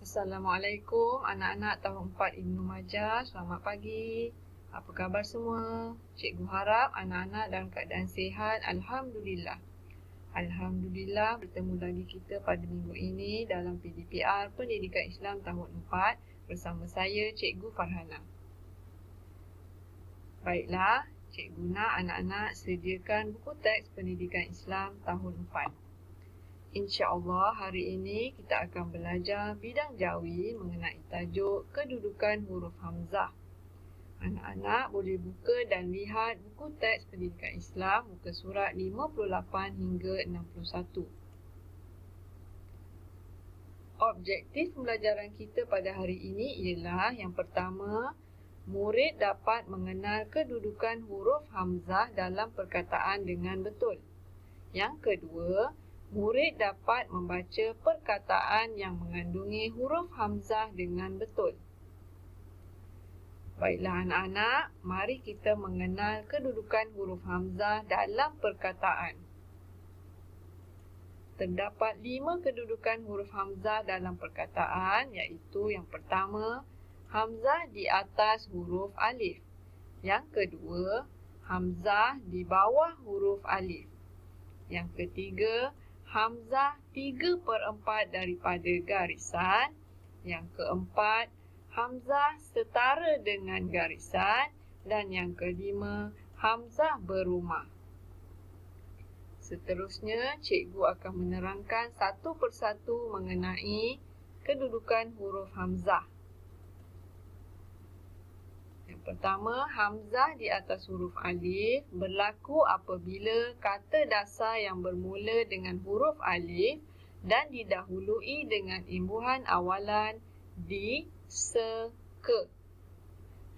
Assalamualaikum anak-anak tahun 4 Ibnu Majah. Selamat pagi. Apa khabar semua? Cikgu harap anak-anak dalam keadaan sihat. Alhamdulillah. Alhamdulillah bertemu lagi kita pada minggu ini dalam PDPR Pendidikan Islam tahun 4 bersama saya Cikgu Farhana. Baiklah, cikgu nak anak-anak sediakan buku teks Pendidikan Islam tahun 4. InsyaAllah hari ini kita akan belajar bidang Jawi mengenai tajuk kedudukan huruf Hamzah. Anak-anak boleh buka dan lihat buku teks Pendidikan Islam muka surat 58 hingga 61. Objektif pembelajaran kita pada hari ini ialah yang pertama, murid dapat mengenal kedudukan huruf Hamzah dalam perkataan dengan betul. Yang kedua, murid dapat membaca perkataan yang mengandungi huruf Hamzah dengan betul. Baiklah anak-anak, mari kita mengenal kedudukan huruf Hamzah dalam perkataan. Terdapat 5 kedudukan huruf Hamzah dalam perkataan, iaitu yang pertama, Hamzah di atas huruf alif. Yang kedua, Hamzah di bawah huruf alif. Yang ketiga, Hamzah 3/4 daripada garisan. Yang keempat, Hamzah setara dengan garisan. Dan yang kelima, Hamzah berumah. Seterusnya, cikgu akan menerangkan satu persatu mengenai kedudukan huruf Hamzah. Yang pertama, Hamzah di atas huruf alif berlaku apabila kata dasar yang bermula dengan huruf alif dan didahului dengan imbuhan awalan di, se, ke.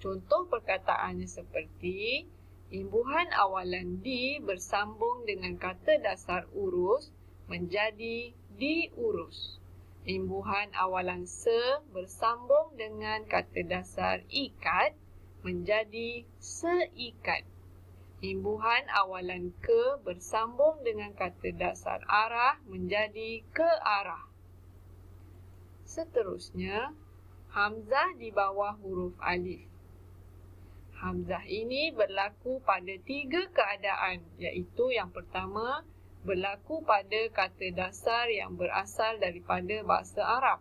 Contoh perkataannya seperti imbuhan awalan di bersambung dengan kata dasar urus menjadi diurus. Imbuhan awalan se bersambung dengan kata dasar ikat menjadi seikat. Imbuhan awalan ke bersambung dengan kata dasar arah menjadi kearah. Seterusnya, Hamzah di bawah huruf alif. Hamzah ini berlaku pada 3 keadaan, iaitu yang pertama, berlaku pada kata dasar yang berasal daripada bahasa Arab.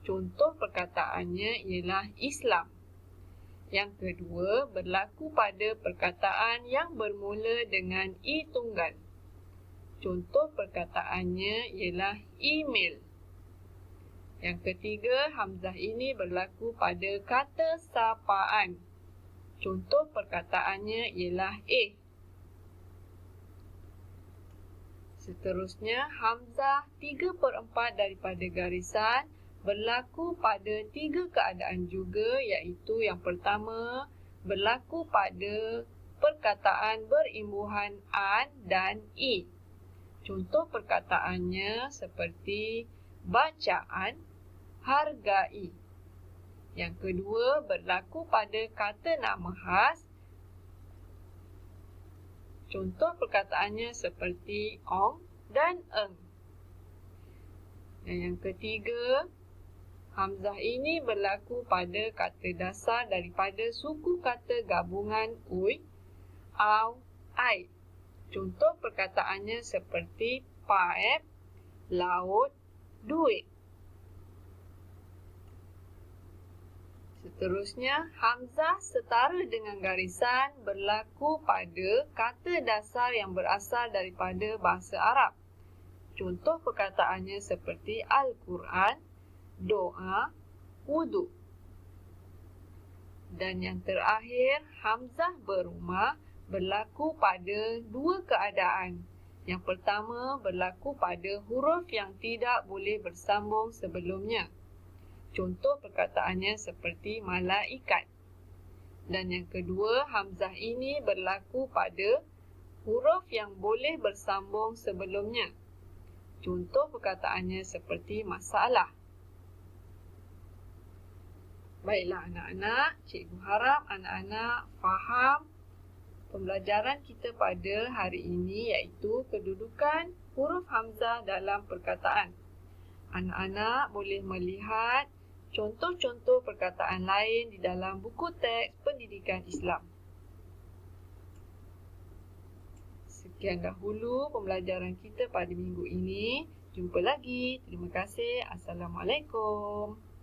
Contoh perkataannya ialah Islam. Yang kedua, berlaku pada perkataan yang bermula dengan i tunggal. Contoh perkataannya ialah email. Yang ketiga, Hamzah ini berlaku pada kata sapaan. Contoh perkataannya ialah Seterusnya, Hamzah 3/4 daripada garisan berlaku pada 3 keadaan juga, iaitu yang pertama, berlaku pada perkataan berimbuhan an dan i. Contoh perkataannya seperti bacaan, hargai. Yang kedua, berlaku pada kata nama khas. Contoh perkataannya seperti ong dan eng. Dan yang ketiga, Hamzah ini berlaku pada kata dasar daripada suku kata gabungan ui, au, ai. Contoh perkataannya seperti paip, laut, duit. Seterusnya, Hamzah setara dengan garisan berlaku pada kata dasar yang berasal daripada bahasa Arab. Contoh perkataannya seperti Al-Quran, doa, wudu. Dan yang terakhir, Hamzah berumah berlaku pada 2 keadaan. Yang pertama, berlaku pada huruf yang tidak boleh bersambung sebelumnya. Contoh perkataannya seperti malaikat. Dan yang kedua, Hamzah ini berlaku pada huruf yang boleh bersambung sebelumnya. Contoh perkataannya seperti masalah. Baiklah anak-anak, cikgu harap anak-anak faham pembelajaran kita pada hari ini, iaitu kedudukan huruf Hamzah dalam perkataan. Anak-anak boleh melihat contoh-contoh perkataan lain di dalam buku teks pendidikan Islam. Sekian dahulu pembelajaran kita pada minggu ini. Jumpa lagi. Terima kasih. Assalamualaikum.